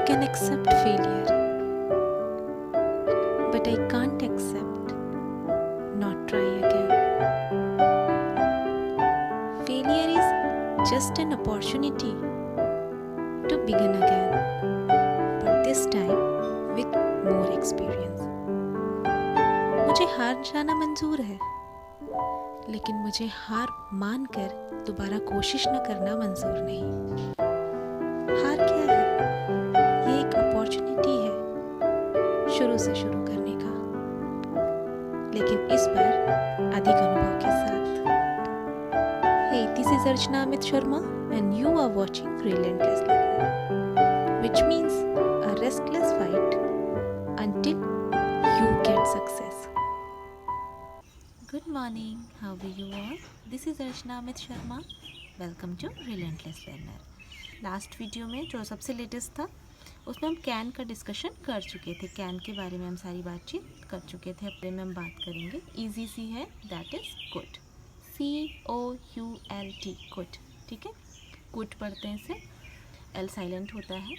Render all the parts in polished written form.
can accept failure, but I can't accept not try again. Failure is just an opportunity to begin again, but this time with more experience. मुझे हार जाना मंजूर है, लेकिन मुझे हार मानकर दोबारा कोशिश न करना मंजूर नहीं। हार क्या है? ये एक अपॉर्चुनिटी है शुरू से शुरू करने का, लेकिन इस बार अधिक अनुभव के साथ। Hey, this is Archana Amit Sharma and you are watching Relentless Learner, which means a restless fight until you get success. Good morning, how are you all? This is Archana Amit Sharma. Welcome to Relentless Learner. Last video में जो सबसे latest था उसमें हम can का discussion कर चुके थे। कैन के बारे में हम सारी बातचीत कर चुके थे। अपने में हम बात करेंगे। ईजी सी है, that is could, COULT, could. ठीक है, कुड पढ़ते हैं, इसे एल साइलेंट होता है।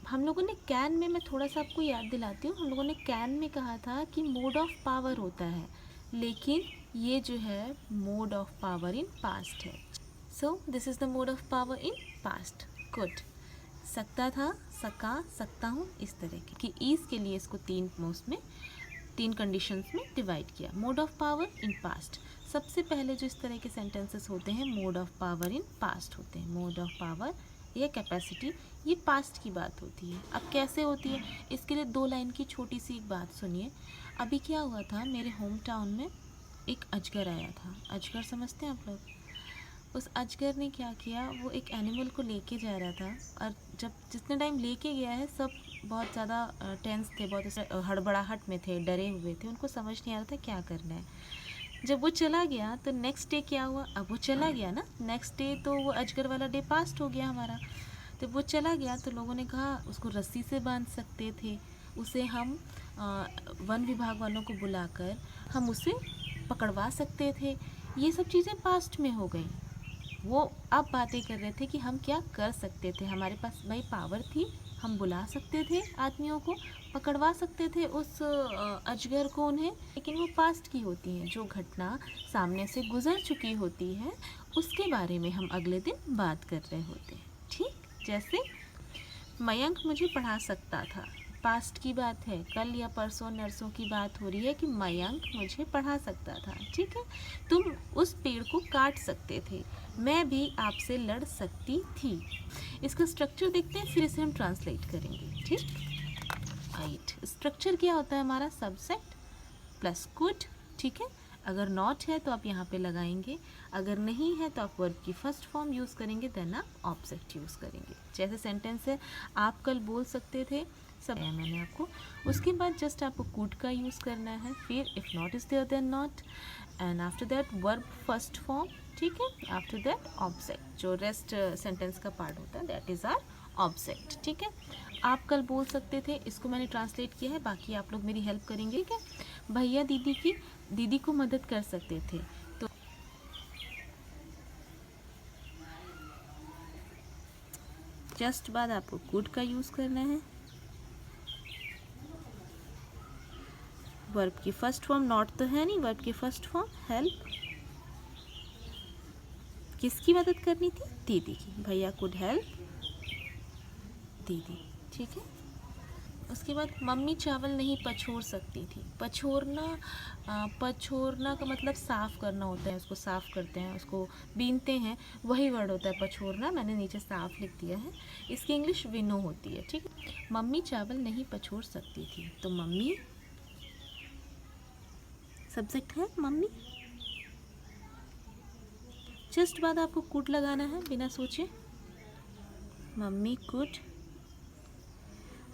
हम लोगों ने कैन में, मैं थोड़ा सा आपको याद दिलाती हूँ, हम लोगों ने कैन में कहा था कि मोड ऑफ पावर होता है, लेकिन ये जो है mode of power in past है। So this is the mode of power in past, could. सकता था, सका, सकता हूँ, इस तरह की ईज के लिए इसको तीन कंडीशंस में डिवाइड किया। Mode of power in past, सबसे पहले जो इस तरह के सेंटेंसेस होते हैं mode of power in past होते हैं। मोड ऑफ पावर या कैपेसिटी, ये पास्ट की बात होती है। अब कैसे होती है, इसके लिए 2 लाइन की छोटी सी एक बात सुनिए। अभी क्या हुआ था, मेरे होम टाउन में एक अजगर आया था। अजगर समझते हैं आप लोग? उस अजगर ने क्या किया, वो एक एनिमल को लेके जा रहा था, और जब जितने टाइम लेके गया है सब बहुत ज़्यादा टेंस थे, बहुत हड़बड़ाहट में थे, डरे हुए थे, उनको समझ नहीं आ रहा था क्या करना है। जब वो चला गया तो नेक्स्ट डे क्या हुआ, अब वो चला गया ना, नेक्स्ट डे तो वो अजगर वाला डे पास्ट हो गया हमारा। तो वो चला गया तो लोगों ने कहा उसको रस्सी से बांध सकते थे, उसे हम वन विभाग वालों को बुलाकर हम उसे पकड़वा सकते थे। ये सब चीज़ें पास्ट में हो गई। वो अब बातें कर रहे थे कि हम क्या कर सकते थे, हमारे पास भाई पावर थी, हम बुला सकते थे आदमियों को, पकड़वा सकते थे उस अजगर को उन्हें, लेकिन वो पास्ट की होती हैं। जो घटना सामने से गुजर चुकी होती है उसके बारे में हम अगले दिन बात कर रहे होते हैं। ठीक, जैसे मयंक मुझे पढ़ा सकता था, पास्ट की बात है, कल या परसों नरसों की बात हो रही है कि मयंक मुझे पढ़ा सकता था। ठीक है, तुम उस पेड़ को काट सकते थे, मैं भी आपसे लड़ सकती थी। इसका स्ट्रक्चर देखते हैं, फिर इसे हम ट्रांसलेट करेंगे। ठीक, राइट। स्ट्रक्चर क्या होता है हमारा, सब्जेक्ट प्लस कुड। ठीक है, अगर नॉट है तो आप यहाँ पे लगाएंगे, अगर नहीं है तो आप वर्ब की फर्स्ट फॉर्म यूज़ करेंगे, देन आप ऑब्जेक्ट यूज़ करेंगे। जैसे सेंटेंस है, आप कल बोल सकते थे, सब है मैंने आपको। उसके बाद जस्ट आपको कुड का यूज़ करना है, फिर if not is there then not, and after that verb first form. ठीक है, आफ्टर दैट ऑब्जेक्ट, जो रेस्ट सेंटेंस का पार्ट होता है दैट इज़ आर ऑब्जेक्ट। ठीक है, आप कल बोल सकते थे, इसको मैंने ट्रांसलेट किया है, बाकी आप लोग मेरी हेल्प करेंगे। ठीक है, भैया दीदी को मदद कर सकते थे, तो जस्ट बाद आपको कुड का यूज़ करना है। वर्ब की फर्स्ट फॉर्म, नॉट तो है नहीं, वर्ब की फर्स्ट फॉर्म हेल्प, किसकी मदद करनी थी, दीदी की। भैया कुड हेल्प दीदी। ठीक है, उसके बाद मम्मी चावल नहीं पछोर सकती थी। पछोरना का मतलब साफ़ करना होता है, उसको साफ़ करते हैं, उसको बीनते हैं, वही वर्ड होता है पछोरना। मैंने नीचे साफ लिख दिया है, इसकी इंग्लिश विनो होती है। ठीक है, मम्मी चावल नहीं पछोर सकती थी, तो मम्मी सब्जेक्ट है, मम्मी। जस्ट बाद आपको कुड लगाना है बिना सोचे, मम्मी कुड।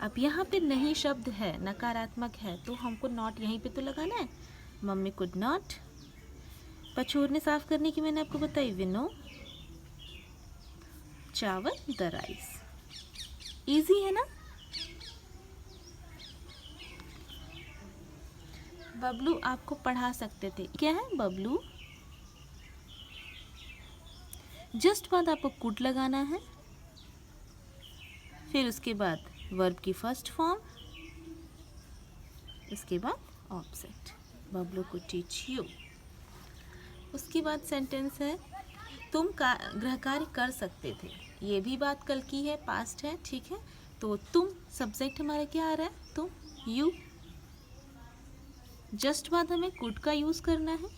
अब यहाँ पे नहीं शब्द है, नकारात्मक है, तो हमको नॉट यहीं पे तो लगाना है, मम्मी कुड नॉट। पछोरने साफ करने की मैंने आपको बताई, विनो चावल द राइस। इजी है ना। बबलू आपको पढ़ा सकते थे, क्या है बबलू। जस्ट बाद आपको कुड लगाना है, फिर उसके बाद वर्ब की फर्स्ट फॉर्म, उसके बाद object, Bablu could teach you. उसके बाद सेंटेंस है तुम गृह कार्य कर सकते थे। ये भी बात कल की है, पास्ट है, ठीक है। तो तुम सब्जेक्ट हमारा क्या आ रहा है, तुम, यू। जस्ट बाद हमें कुड का यूज करना है,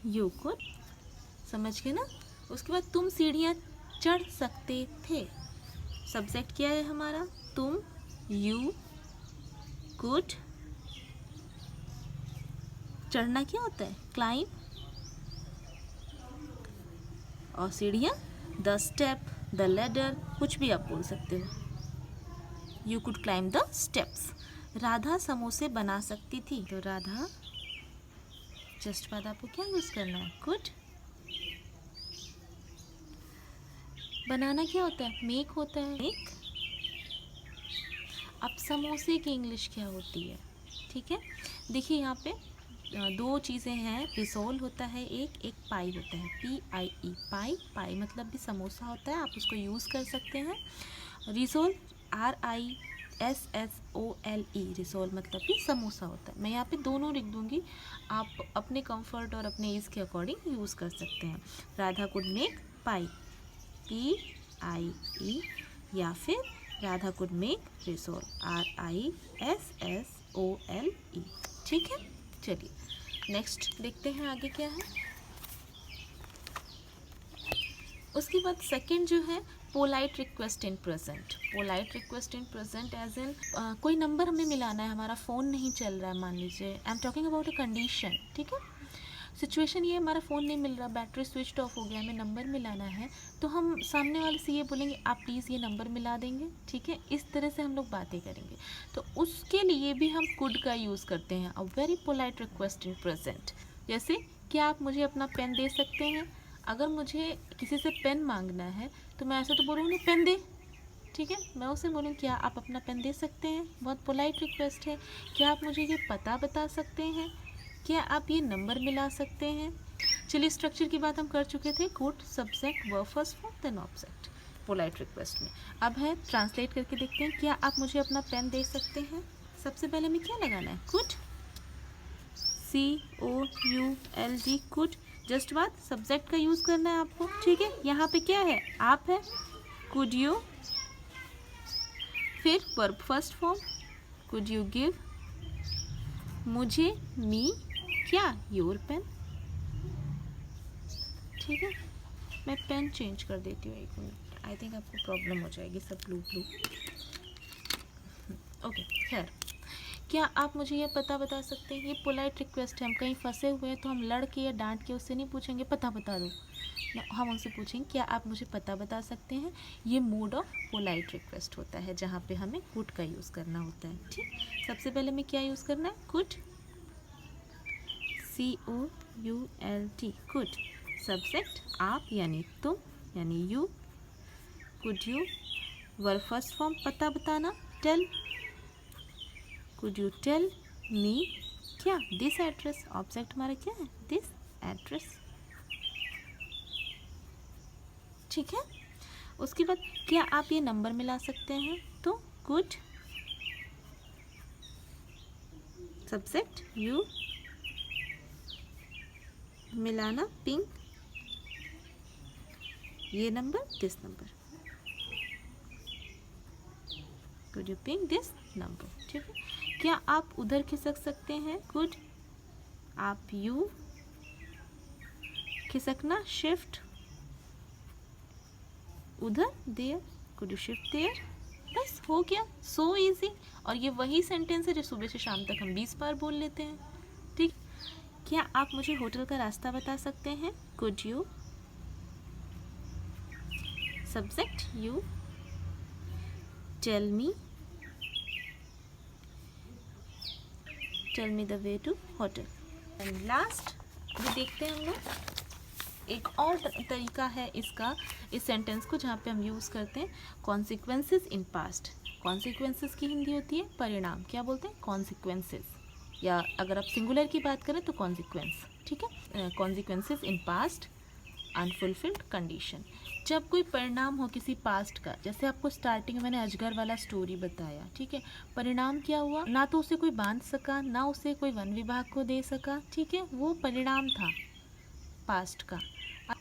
यू कुड, समझ गए ना। उसके बाद तुम सीढ़ियाँ चढ़ सकते थे। सब्जेक्ट क्या है हमारा, तुम, यू कुड। चढ़ना क्या होता है, क्लाइंब, और सीढ़ियाँ द स्टेप, द लैडर, कुछ भी आप बोल सकते हो। You could climb the steps. Radha समोसे बना सकती थी, तो राधा, जस्ट बाद आपको क्या यूज करना है, कुड। बनाना क्या होता है, मेक होता है, मेक। अब समोसे की इंग्लिश क्या होती है, ठीक है। देखिए यहाँ पे दो चीज़ें हैं, रिसोल होता है एक पाई होता है, PIE, पाई। पाई मतलब भी समोसा होता है, आप उसको यूज़ कर सकते हैं। रिसोल RISSOLE, रिसोल मतलब भी समोसा होता है। मैं यहाँ पे दोनों लिख दूँगी, आप अपने कंफर्ट और अपने ईज़ के अकॉर्डिंग यूज़ कर सकते हैं। Radha could make pi, PIE, या फिर Radha could make Ri Sol, RISSOLE, ठीक है। चलिए नेक्स्ट देखते हैं आगे क्या है। उसके बाद सेकंड जो है polite request in present. Polite request in present as in कोई नंबर हमें मिलाना है, हमारा फ़ोन नहीं चल रहा है, मान लीजिए I am talking about a condition, ठीक है। सिचुएशन ये, हमारा फ़ोन नहीं मिल रहा, बैटरी स्विच ऑफ हो गया, हमें नंबर मिलाना है, तो हम सामने वाले से ये बोलेंगे आप प्लीज़ ये नंबर मिला देंगे, ठीक है। इस तरह से हम लोग बातें करेंगे, तो उसके लिए भी हम कुड का यूज़ करते हैं, a very polite request in present. जैसे क्या आप मुझे अपना पेन दे सकते हैं। अगर मुझे किसी से पेन मांगना है तो मैं ऐसे तो बोलूँगी पेन दे, ठीक है। मैं उसे बोलूँ क्या आप अपना पेन दे सकते हैं, बहुत पोलाइट रिक्वेस्ट है। क्या आप मुझे ये पता बता सकते हैं, क्या आप ये नंबर मिला सकते हैं। चलिए स्ट्रक्चर की बात हम कर चुके थे, could, subject, verb first form, then object, polite request में। अब है ट्रांसलेट करके देखते हैं, क्या आप मुझे अपना पेन दे सकते हैं। सबसे पहले हमें क्या लगाना है, कुड, COULD, कुड। जस्ट बाद सब्जेक्ट का यूज़ करना है आपको, ठीक है। यहाँ पे क्या है, आप है, कुड यू। फिर verb first form, could you give, मुझे, मी, क्या, योर पेन, ठीक है। मैं पेन चेंज कर देती हूँ, एक मिनट, आई थिंक आपको प्रॉब्लम हो जाएगी, सब ब्लू ब्लू। ओके, खैर, क्या आप मुझे ये पता बता सकते हैं। ये पोलाइट रिक्वेस्ट है, हम कहीं फंसे हुए हैं तो हम लड़ के या डांट के उससे नहीं पूछेंगे पता बता दो, हम उनसे पूछेंगे क्या आप मुझे पता बता सकते हैं। ये मोड ऑफ पोलाइट रिक्वेस्ट होता है, जहाँ पे हमें कुड का यूज़ करना होता है, ठीक। सबसे पहले हमें क्या यूज़ करना है, कुड, COULD, कुड। सब्जेक्ट आप यानी तुम यानी you, could you. Verb first form पता बताना, tell, could you tell me, क्या, दिस एड्रेस। ऑब्जेक्ट हमारा क्या है, दिस एड्रेस, ठीक है। उसके बाद क्या आप ये नंबर मिला सकते हैं, तो कुड, सब्जेक्ट यू, मिलाना, पिंग, ये number, this number, could you ping this number, ठीक है। क्या आप उधर खिसक सकते हैं, कुड आप यू, खिसकना, शिफ्ट, उधर, there, could you shift there. बस हो गया, सो इजी। और ये वही सेंटेंस है जो सुबह से शाम तक हम 20 बार बोल लेते हैं, ठीक। क्या आप मुझे होटल का रास्ता बता सकते हैं, could you, subject you, tell me the way to hotel. And last भी देखते हैं हम लोग, एक और तरीका है इसका, इस सेंटेंस को, जहाँ पे हम यूज़ करते हैं कॉन्सिक्वेंसेस इन पास्ट। कॉन्सिक्वेंसेस की हिंदी होती है परिणाम, क्या बोलते हैं, कॉन्सिक्वेंसेस, या अगर आप सिंगुलर की बात करें तो कॉन्सिक्वेंस, ठीक है। Consequences in past, unfulfilled condition. जब कोई परिणाम हो किसी पास्ट का, जैसे आपको स्टार्टिंग में मैंने अजगर वाला स्टोरी बताया, ठीक है, परिणाम क्या हुआ, ना तो उसे कोई बांध सका, ना उसे कोई वन विभाग को दे सका, ठीक है, वो परिणाम था पास्ट का।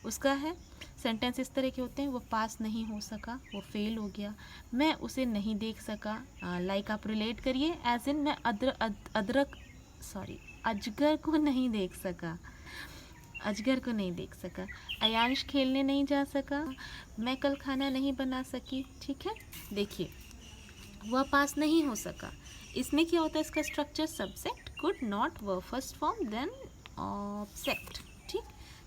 उसका है सेंटेंस इस तरह के होते हैं, वो पास नहीं हो सका, वो फेल हो गया, मैं उसे नहीं देख सका। लाइक आप रिलेट करिए, एज इन मैं अजगर को नहीं देख सका, अजगर को नहीं देख सका। अयांश खेलने नहीं जा सका, मैं कल खाना नहीं बना सकी, ठीक है। देखिए वह पास नहीं हो सका, इसमें क्या होता है, इसका structure subject could not verb first form then object, ठीक।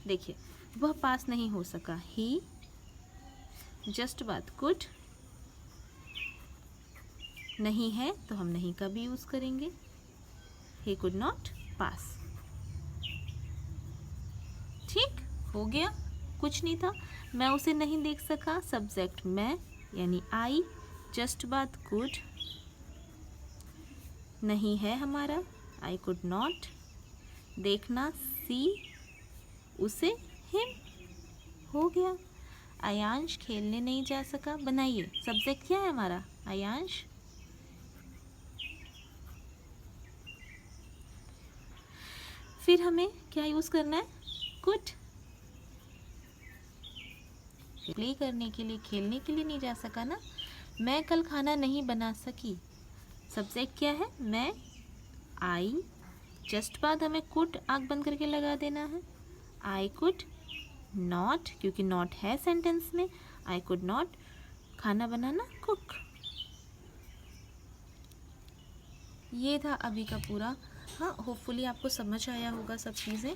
देखिए वह पास नहीं हो सका, ही जस्ट बाद कुड, नहीं है तो हम नहीं का भी यूज़ करेंगे, ही कुड नॉट पास, ठीक हो गया, कुछ नहीं था। मैं उसे नहीं देख सका, सब्जेक्ट मैं यानी आई, जस्ट बाद कुड, नहीं है हमारा, आई कुड नॉट, देखना सी, उसे हिम, हो गया। अयांश खेलने नहीं जा सका, बनाइए सब्जेक्ट क्या है हमारा, अयांश, फिर हमें क्या यूज़ करना है, कुड, प्ले करने के लिए, खेलने के लिए नहीं जा सका ना। मैं कल खाना नहीं बना सकी, सब्जेक्ट क्या है, मैं, आई, जस्ट बाद हमें कुड आँख बंद करके लगा देना है, आई कुड नॉट, क्योंकि नॉट है सेंटेंस में, आई कुड नॉट खाना बनाना, कुक। ये था अभी का पूरा। हाँ, होपफुली आपको समझ आया होगा सब चीज़ें।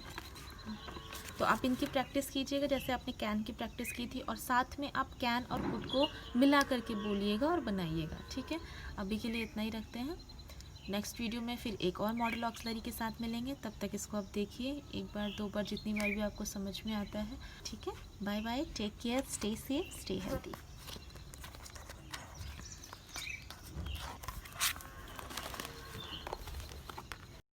तो आप इनकी प्रैक्टिस कीजिएगा जैसे आपने कैन की प्रैक्टिस की थी, और साथ में आप कैन और कुड को मिला करके बोलिएगा और बनाइएगा, ठीक है। अभी के लिए इतना ही रखते हैं, नेक्स्ट वीडियो में फिर एक और मॉडल ऑक्सिलरी के साथ मिलेंगे। तब तक इसको आप देखिए एक बार, दो बार, जितनी बार भी आपको समझ में आता है, ठीक है। Bye bye, take care, stay safe, stay healthy.